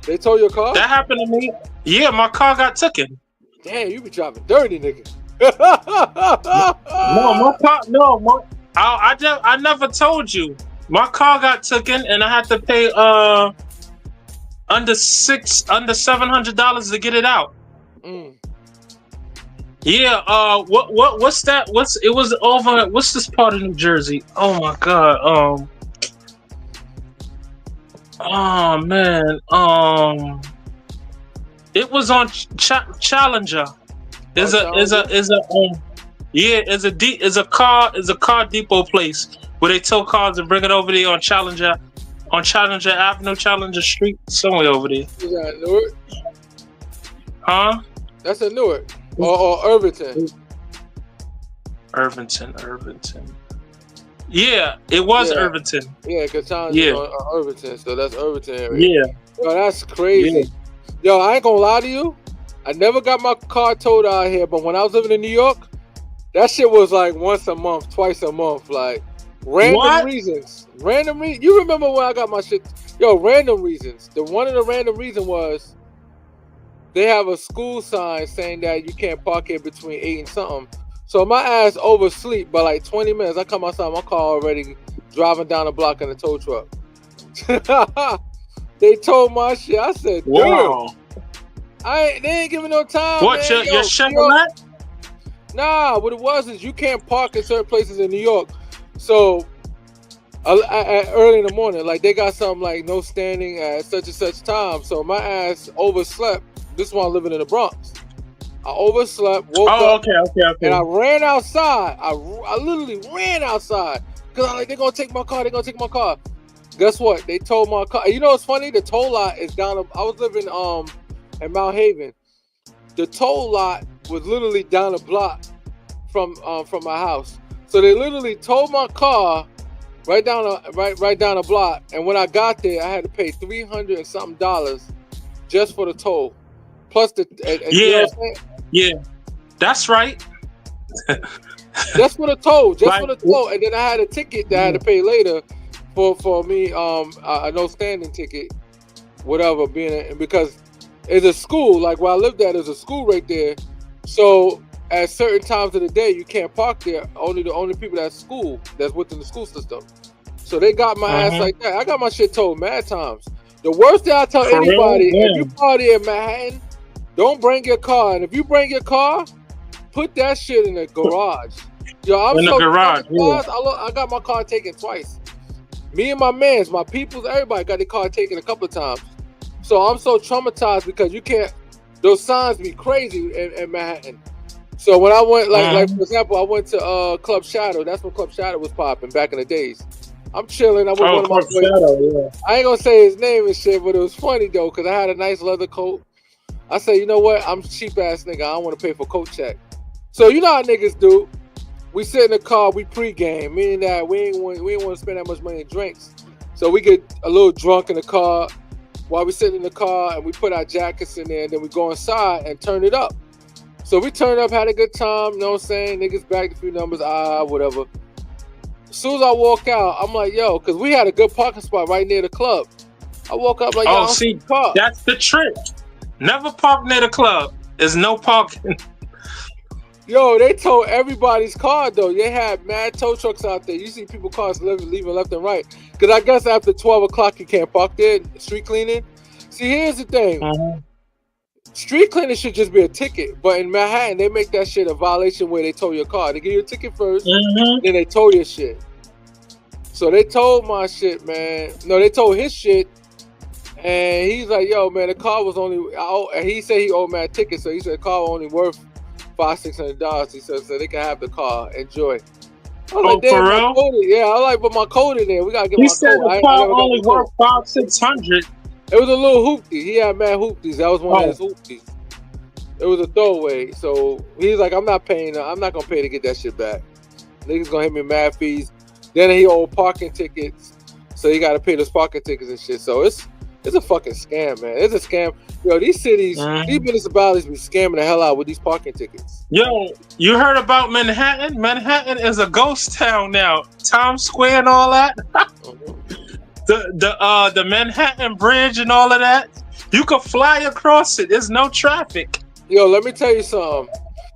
They towed your car? That happened to me. Yeah, my car got taken. Damn, you be driving dirty, nigga. I never told you. My car got taken, and I had to pay under $700 to get it out. Yeah. What's that? It was over. What's this part of New Jersey? Oh my God. Oh man. It was on Challenger. It's a car depot place where they tow cars and bring it over there on Challenger Avenue, Challenger Street, somewhere over there. Is that Newark? Huh? That's in Newark or Irvington. Irvington. Yeah, it was Irvington. Yeah, because Challenger on Irvington, so that's Irvington area. Yeah. Yo, that's crazy. Yeah. Yo, I ain't gonna lie to you. I never got my car towed out here, but when I was living in New York, that shit was like once a month, twice a month, like random reasons. You remember when I got my shit? Yo, random reasons. One of the random reasons was they have a school sign saying that you can't park here between 8 and something. So my ass oversleep by like 20 minutes. I come outside, my car already driving down the block in a tow truck. They towed my shit. I said, wow. They ain't giving no time. What, man. your Chevrolet? Nah, what it was is you can't park in certain places in New York. So early in the morning, like they got something like no standing at such and such time. So my ass overslept. This one living in the Bronx. I overslept, woke up, okay. and I ran outside. I literally ran outside because I'm like, they're gonna take my car. Guess what? They towed my car. You know what's funny? The toll lot is down. I was living in Mount Haven. The toll lot was literally down a block from my house. So they literally towed my car right down a block. And when I got there, I had to pay $300 and something just for the toll. Plus the you know what I'm saying? Yeah, that's right. Just for the toll, for the toll, and then I had a ticket that I had to pay later for me a no standing ticket, whatever. Because it's a school, like where I lived at, there's a school right there. So at certain times of the day, you can't park there. Only the only people that's within the school system. So they got my ass like that. I got my shit towed mad times. The worst thing I tell anybody, if you party in Manhattan, don't bring your car. And if you bring your car, put that shit in the garage. Yo, I'm in the garage. I got my car taken twice. Me and my mans, my peoples, everybody got their car taken a couple of times. So I'm so traumatized because you can't. Those signs be crazy in Manhattan. So when I went, like for example, I went to Club Shadow. That's when Club Shadow was popping back in the days. I'm chilling. I was one of my boys. I ain't gonna say his name and shit, but it was funny though because I had a nice leather coat. I said, you know what? I'm a cheap ass nigga. I don't want to pay for coat check. So you know how niggas do. We sit in the car, we pregame, meaning that we ain't want to spend that much money in drinks. So we get a little drunk in the car while we sit in the car and we put our jackets in there and then we go inside and turn it up. So we turned up, had a good time, you know what I'm saying? Niggas backed a few numbers, whatever. As soon as I walk out, I'm like, yo, because we had a good parking spot right near the club. I woke up like, yo, see, car. That's the trick. Never park near the club. There's no parking. Yo, they towed everybody's car though. They had mad tow trucks out there. You see people cars leaving left and right. Because I guess after 12 o'clock you can't park there. Street cleaning. See, here's the thing. Street cleaning should just be a ticket. But in Manhattan, they make that shit a violation where they tow your car. They give you a ticket first, then they tow your shit. So they towed my shit, man. No, they towed his shit. And he's like, yo, man, the car was only, and he said he owed mad tickets. So he said the car was only worth $500-$600. He said, so they can have the car. Enjoy. I was like, damn, my code yeah, I like put my code in there. We gotta get my code. He said the car only worth $500-$600. It was a little hoopty. He had mad hoopties. That was one of his hoopties. It was a throwaway. So he's like, I'm not paying. I'm not gonna pay to get that shit back. Niggas gonna hit me mad fees. Then he owed parking tickets, so he gotta pay those parking tickets and shit. So it's It's a fucking scam, man. It's a scam. Yo, these cities, these municipalities be scamming the hell out with these parking tickets. Yo, you heard about Manhattan? Manhattan is a ghost town now. Times Square and all that. The Manhattan Bridge and all of that. You can fly across it. There's no traffic. Yo, let me tell you something.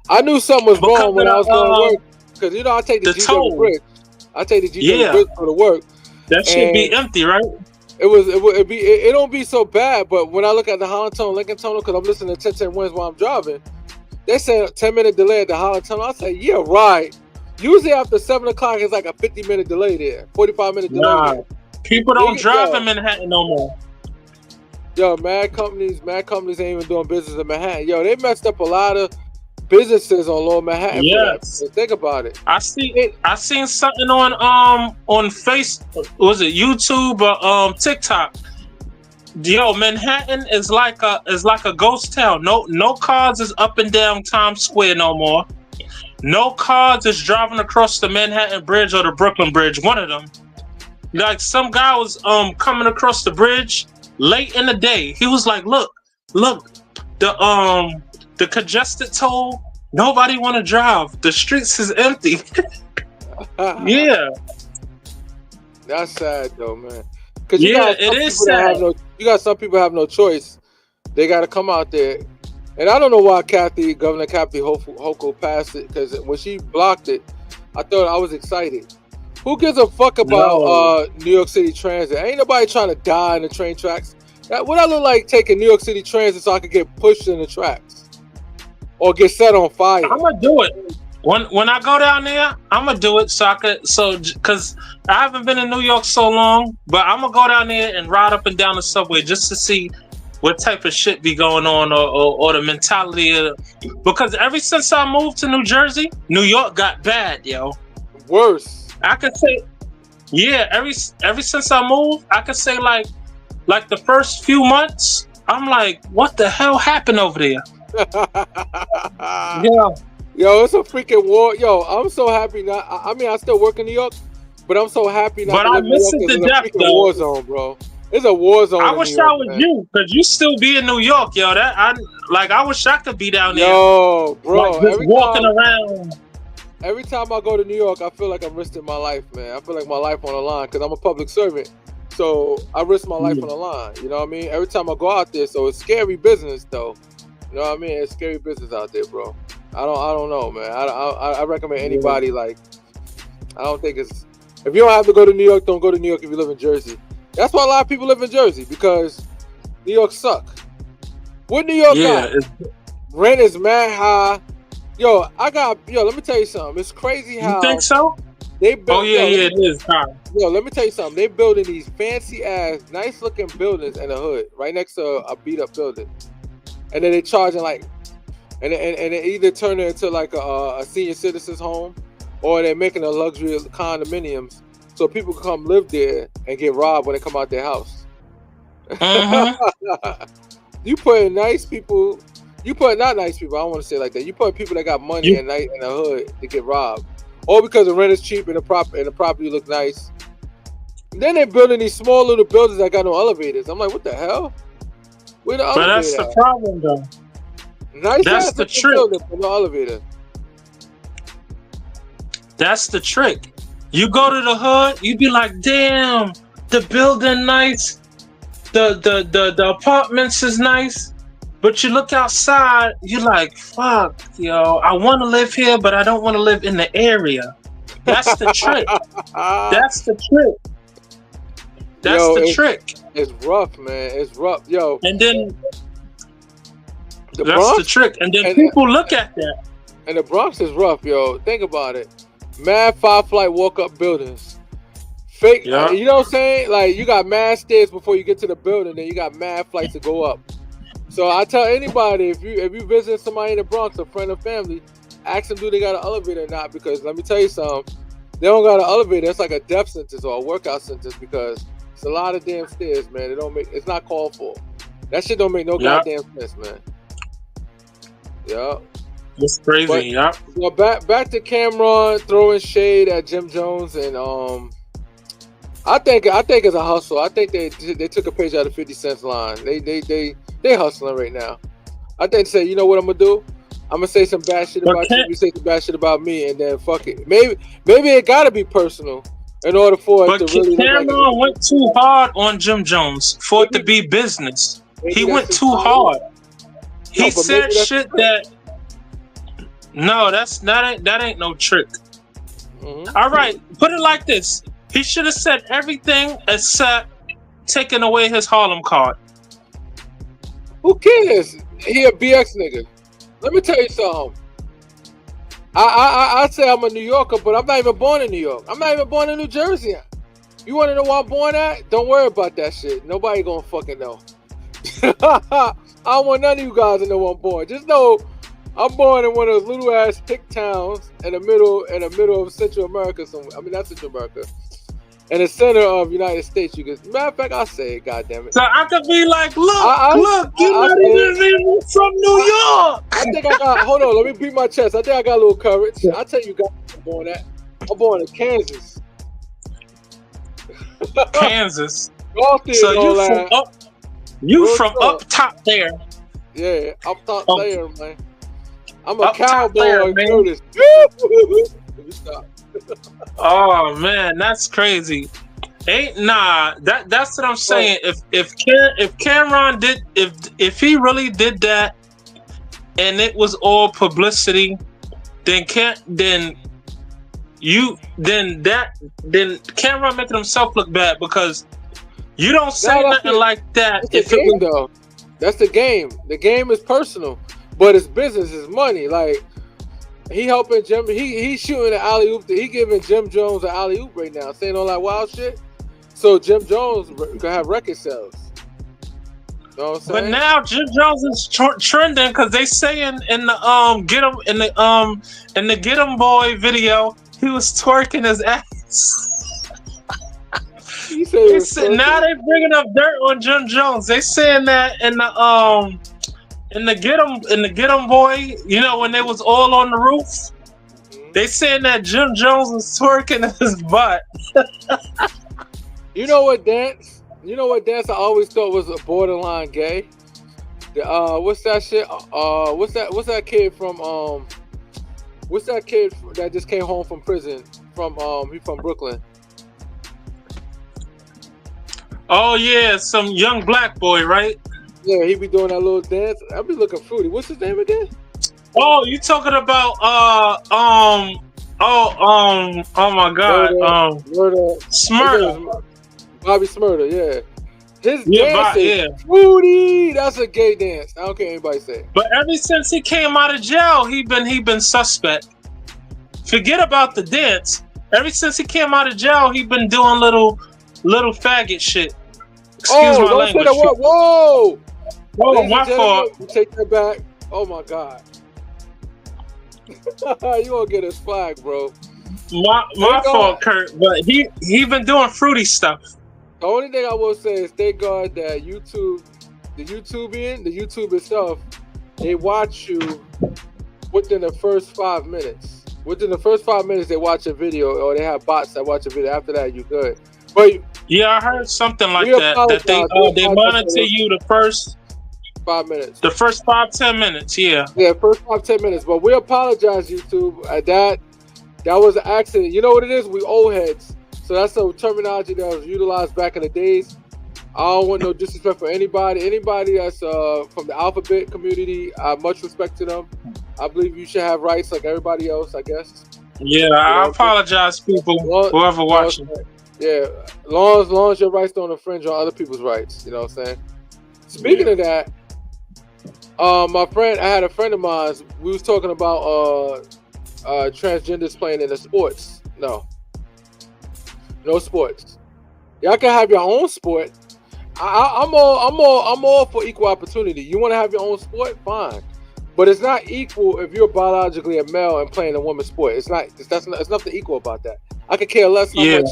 I knew something was wrong when I was going to work. Because, you know, I take the GW Bridge. I take the GW Bridge for the work. That should be empty, right? It don't be so bad, but when I look at the Holland Tunnel, Lincoln Tunnel, because I'm listening to 1010 Winds while I'm driving, they say a 10-minute delay at the Holland Tunnel. I say, yeah, right. Usually after 7 o'clock, it's like a 50-minute delay there, 45-minute delay there. People don't drive in Manhattan no more. Yo, mad companies ain't even doing business in Manhattan. Yo, they messed up a lot of businesses on Lower Manhattan. Yes, think about it. I seen something on Facebook. Was it YouTube or TikTok? Yo, Manhattan is like a ghost town. No cars is up and down Times Square no more. No cars is driving across the Manhattan Bridge or the Brooklyn Bridge. One of them. Like some guy was coming across the bridge late in the day. He was like, look, the congested toll, nobody want to drive. The streets is empty. Yeah. That's sad though, man. It is sad. You got some people have no choice. They got to come out there. And I don't know why Governor Kathy Hochul passed it, because when she blocked it, I thought I was excited. Who gives a fuck about New York City Transit? Ain't nobody trying to die in the train tracks. What I look like taking New York City Transit so I could get pushed in the tracks or get set on fire? I'm gonna do it when I go down there. I'm gonna do it because I haven't been in New York so long. But I'm gonna go down there and ride up and down the subway just to see what type of shit be going on or the mentality because ever since I moved to New Jersey, New York got bad, yo. Worse. I could say, yeah. Ever since I moved, I could say like the first few months, I'm like, what the hell happened over there? Yeah. Yo, it's a freaking war. Yo, I'm so happy now. I mean, I still work in New York, but I'm so happy now. But I miss it to death, though. War zone, bro. It's a war zone. I wish I was you, because you still be in New York, yo. I wish I could be down there. Yo, bro. Like, just walking around. Every time I go to New York, I feel like I'm risking my life, man. I feel like my life on the line because I'm a public servant. So I risk my life on the line. You know what I mean? Every time I go out there, so it's scary business, though. You know what I mean? It's scary business out there, bro. I don't know, man. I recommend anybody I don't think it's. If you don't have to go to New York, don't go to New York if you live in Jersey. That's why a lot of people live in Jersey, because New York suck. What New York got? Rent is mad high. Yo, let me tell you something. It's crazy how. You think so? They build, it is high. Yo, let me tell you something. They building these fancy ass, nice looking buildings in the hood, right next to a beat up building, and then they charging like, and they either turn it into like a senior citizens home, or they're making a luxury condominiums so people can come live there and get robbed when they come out their house. You putting nice people. You put not nice people. I don't want to say it like that. You put people that got money in the hood to get robbed, all because the rent is cheap and the property look nice. And then they're building these small little buildings that got no elevators. I'm like, what the hell? Where the elevator? But that's the problem, though. Nice. That's the trick. With no elevator. That's the trick. You go to the hood, you be like, damn, the building nice, the apartments is nice. But you look outside, you're like, fuck, yo, I want to live here, but I don't want to live in the area. That's the trick. That's the trick. That's the trick. It's rough, man. It's rough, yo. And then that's the trick. And then people look at that. And the Bronx is rough, yo. Think about it. Mad 5-flight walk-up buildings. Fake, you know what I'm saying? Like, you got mad stairs before you get to the building, then you got mad flights to go up. So I tell anybody, if you visit somebody in the Bronx, a friend or family, ask them do they got an elevator or not, because let me tell you something, they don't got an elevator. It's like a death sentence or a workout sentence, because it's a lot of damn stairs, man. It's not called for. That shit don't make no goddamn sense, man. Yeah. It's crazy, Well, back to Cameron throwing shade at Jim Jones and I think it's a hustle. I think they took a page out of 50 Cent's line. They hustling right now. I think say, you know what I'm gonna do? I'm gonna say some bad shit about you. You say some bad shit about me, and then fuck it. Maybe it gotta be personal in order for it to really. But Cameron went too hard on Jim Jones for it to be business. He went too hard. He said shit that. No, that ain't no trick. Mm-hmm. All right, put it like this. He should have said everything except taking away his Harlem card. Who cares? He a BX nigga. Let me tell you something. I say I'm a New Yorker, but I'm not even born in New York. I'm not even born in New Jersey. You want to know where I'm born at? Don't worry about that shit. Nobody gonna fucking know. I don't want none of you guys to know where I'm born. Just know I'm born in one of those little ass hick towns in the middle of Central America. I mean, not Central America. In the center of United States, you can. Matter of fact, I'll say it. Goddamn it! So I could be like, look, you're not even from New York. I think I got. Hold on, let me beat my chest. I think I got a little courage. I'll tell you guys where I'm born at. I'm born in Kansas. Kansas. So you from up top there? Yeah, up top there, man. I'm a cowboy. There, man. Stop. Oh man, that's crazy. That's what I'm saying. If Cameron did if he really did that and it was all publicity, then Cameron making himself look bad because you don't say nothing like that. That's the game, though. That's the game. The game is personal, but it's business, it's money. Like he helping Jim. He shooting an alley oop. He giving Jim Jones an alley oop right now, saying all that wild shit. So Jim Jones gonna have record sales. You know what I'm saying? But now Jim Jones is trending because they saying in the Get 'Em Boy video he was twerking his ass. Now they bringing up dirt on Jim Jones. They saying that in the Get 'Em Boy, you know, when they was all on the roof, they saying that Jim Jones was twerking his butt. You know what dance I always thought was a borderline gay? What's that shit? What's that kid from what's that kid that just came home from prison he from Brooklyn? Oh yeah, some young black boy, right? Yeah, he be doing that little dance. I be looking fruity. What's his name again? Oh, you talking about oh my God, Smurda. Bobby Smurda, yeah. His dance is fruity. That's a gay dance. I don't care what anybody say. But ever since he came out of jail, he been suspect. Forget about the dance. Ever since he came out of jail, he been doing little faggot shit. Excuse my language. Whoa! Oh, my fault. Take that back. Oh my God. You gonna get us flagged, bro. My fault, Kurt. But he been doing fruity stuff. The only thing I will say is thank God that YouTube itself, they watch you within the first 5 minutes. Within the first 5 minutes, they watch a video, or they have bots that watch a video. After that, you're good. But yeah, I heard something like that. That they monitor you the first 5 minutes. The first 5-10 minutes, yeah. Yeah, first 5-10 minutes. But we apologize, YouTube. That was an accident. You know what it is? We old heads. So that's the terminology that was utilized back in the days. I don't want no disrespect for anybody. Anybody that's from the alphabet community, I have much respect to them. I believe you should have rights like everybody else, I guess. Yeah, I apologize, people, whoever watching. Yeah, long as your rights don't infringe on other people's rights. You know what I'm saying? Speaking of that, I had a friend of mine. We was talking about transgenders playing in the sports. No sports. Y'all can have your own sport. I'm all for equal opportunity. You want to have your own sport, fine, but it's not equal if you're biologically a male and playing a woman's sport. It's nothing equal about that. I could care less how much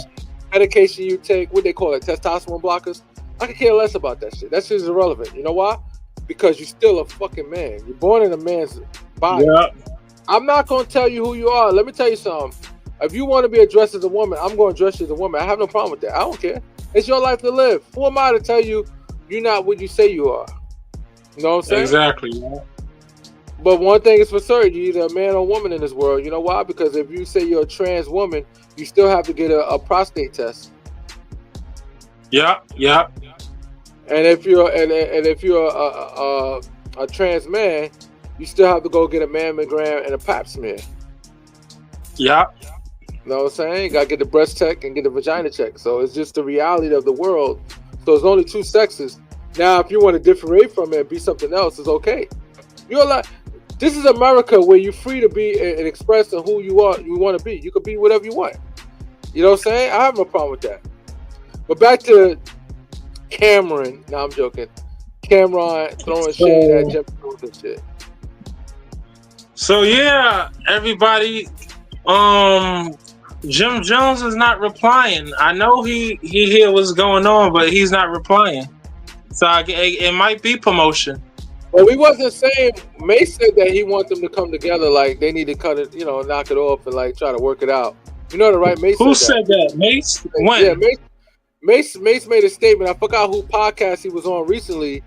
medication you take. What they call it, testosterone blockers. I could care less about that shit. That shit is irrelevant. You know why? Because you're still a fucking man. You're born in a man's body. Yeah. I'm not gonna tell you who you are. Let me tell you something. If you want to be addressed as a woman, I'm going to address you as a woman. I have no problem with that. I don't care. It's your life to live. Who am I to tell you you're not what you say you are? You know what I'm saying? Exactly. Yeah. But one thing is for certain, you're either a man or a woman in this world. You know why? Because if you say you're a trans woman, you still have to get a prostate test. Yeah. And if you're a trans man, you still have to go get a mammogram and a pap smear. Yeah. You know what I'm saying? You gotta get the breast check and get the vagina check. So it's just the reality of the world. So there's only two sexes. Now, if you want to differentiate from it and be something else, it's okay. You're like, this is America where you're free to be and express who you are. You want to be. You could be whatever you want. You know what I'm saying? I have no problem with that. But back to Cameron. No, I'm joking. Cameron throwing shade at Jim Jones and shit. So yeah, everybody. Jim Jones is not replying. I know he hear what's going on, but he's not replying. So it might be promotion. Well, we wasn't saying. Mace said that he wants them to come together. Like they need to cut it, knock it off and like try to work it out. You know the right Mace. Who said that? Mace? When? Yeah, Mace made a statement. I forgot who podcast he was on recently.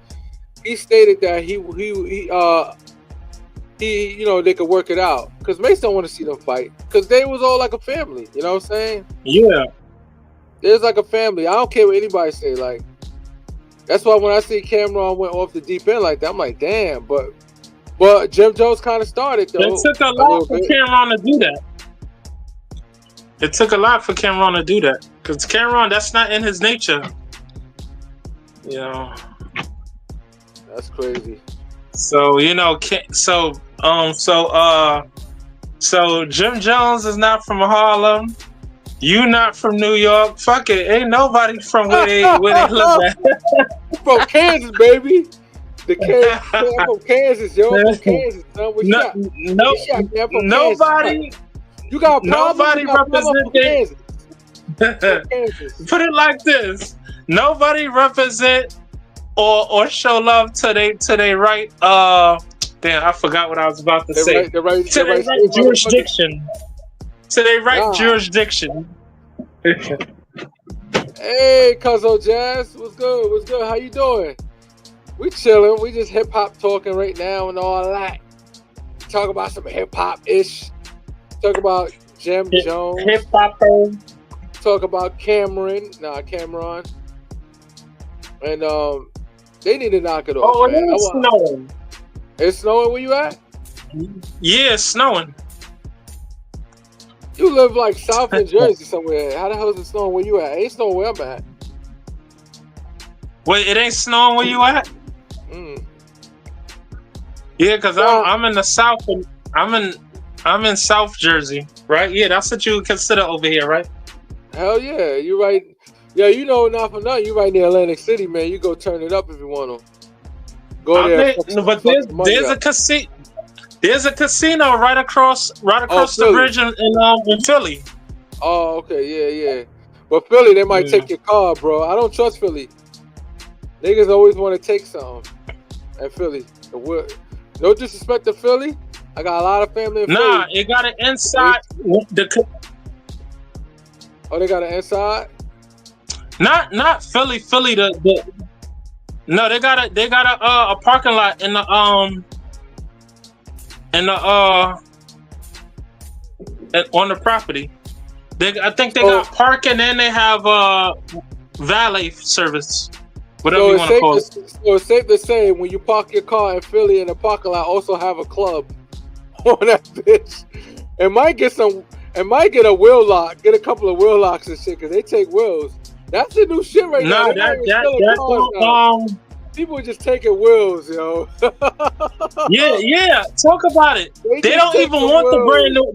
He stated that he they could work it out because Mace don't want to see them fight because they was all like a family. You know what I'm saying? Yeah. There's like a family. I don't care what anybody say. Like that's why when I see Cameron went off the deep end like that, I'm like, damn. But Jim Jones kind of started though. It took a lot for Cameron to do that. It took a lot for Cameron to do that because Cameron, that's not in his nature. You know. That's crazy. So so Jim Jones is not from Harlem. You not from New York. Fuck it, ain't nobody from where they live at. From Kansas, baby. I'm from Kansas, yo. I'm from Kansas, son. Nobody. You got nobody represented Kansas. Put it like this: nobody represent or show love to they right. Damn, I forgot what I was about to say. To their right jurisdiction. To their right jurisdiction. Hey, Cuzzo Jazz, what's good? What's good? How you doing? We chilling. We just hip hop talking right now and all that. Talk about some hip hop ish. Talk about Jim Jones. Hip hop. Talk about Cameron. And they need to knock it off. Oh, man. It's snowing. It's snowing where you at? Yeah, it's snowing. You live like south in Jersey somewhere. How the hell is it snowing where you at? It ain't snowing where I'm at. Wait, it ain't snowing where you at? Yeah, because I'm in the south. I'm in South Jersey, right? Yeah, that's what you would consider over here, right? Hell yeah, you right. Yeah, not for nothing. You right near Atlantic City, man. You go turn it up if you want to. Go there. But there's a casino. There's a casino right across the bridge in Philly. Oh, okay, yeah. But Philly, they might take your car, bro. I don't trust Philly. Niggas always want to take something at Philly. No disrespect to Philly. I got a lot of family in Philly. Nah, it got an inside. Oh, they got an inside? Not Philly. No, they got a parking lot in the on the property. I think they got parking and they have valet service. Whatever you want to call it. So it's safe to say when you park your car in Philly in the parking lot, also have a club on that bitch. It might get a wheel lock, get a couple of wheel locks and shit, because they take wheels. That's the new shit right now. People are just taking wheels, yo. yeah. Talk about it. They don't even want the brand new.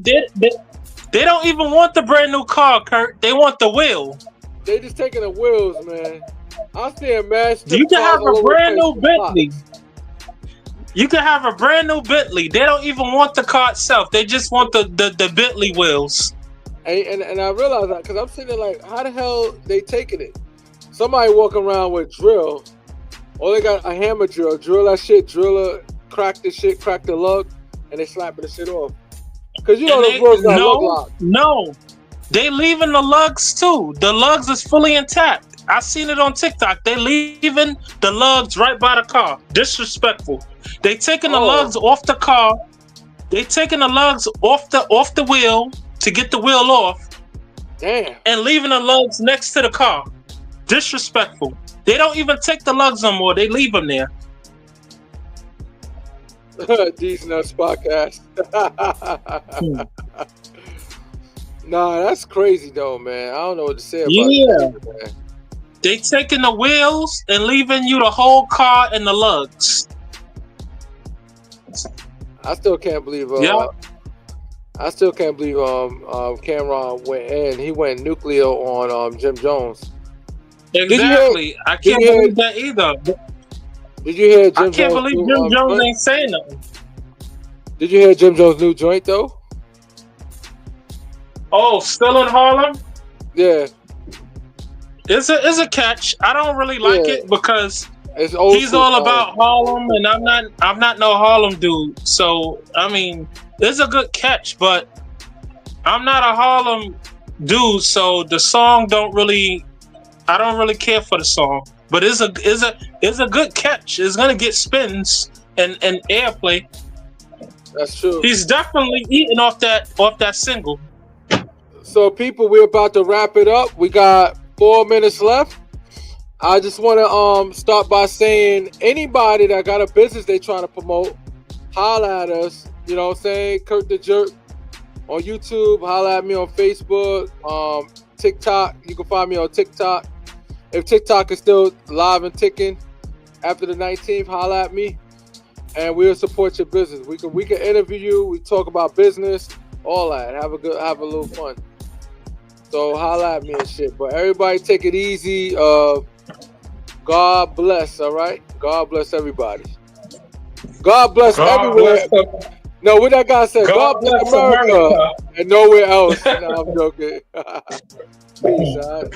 They don't even want the brand new car, Kurt. They want the wheel. They just taking the wheels, man. I'm seeing mass. You can have a brand new Bentley. You can have a brand new Bentley. They don't even want the car itself. They just want the Bentley wheels. And I realize that because I'm sitting there like, how the hell they taking it? Somebody walking around with drill. Or they got a hammer drill that shit, crack the lug, and they slapping the shit off. Because you know the wheels got lug lock. No, they leaving the lugs too. The lugs is fully intact. I seen it on TikTok. They leaving the lugs right by the car. Disrespectful. They taking the lugs off the car. They taking the lugs off the wheel to get the wheel off. Damn. And leaving the lugs next to the car. Disrespectful. They don't even take the lugs no more. They leave them there. These Nuts Podcast. Nah, that's crazy though, man. I don't know what to say about that, man. They taking the wheels and leaving you the whole car and the lugs. I still can't believe. I still can't believe Cameron went in. He went nuclear on Jim Jones. Exactly. I can't believe that either. Did you hear Jim Jones? I can't believe Jim Jones ain't saying nothing. Did you hear Jim Jones' new joint though? Oh, still in Harlem? Yeah. It's a catch. I don't really like it because he's all about Harlem, and I'm not no Harlem dude. So I mean, it's a good catch, but I'm not a Harlem dude. So the song I don't really care for the song. But it's a good catch. It's gonna get spins and airplay. That's true. He's definitely eating off that single. So people, we're about to wrap it up. We got 4 minutes left. I just want to start by saying anybody that got a business they trying to promote, holla at us. You know what I'm saying? Kurt the Jerk on YouTube. Holla at me on Facebook. TikTok. You can find me on TikTok. If TikTok is still live and ticking after the 19th, holla at me, and we'll support your business. We can interview you. We talk about business, all that. Have a little fun. So holla at me and shit. But everybody, take it easy. God bless. All right. God bless everybody. God bless everywhere. No, what that guy said. God bless America and nowhere else. No, I'm joking. Peace. All right.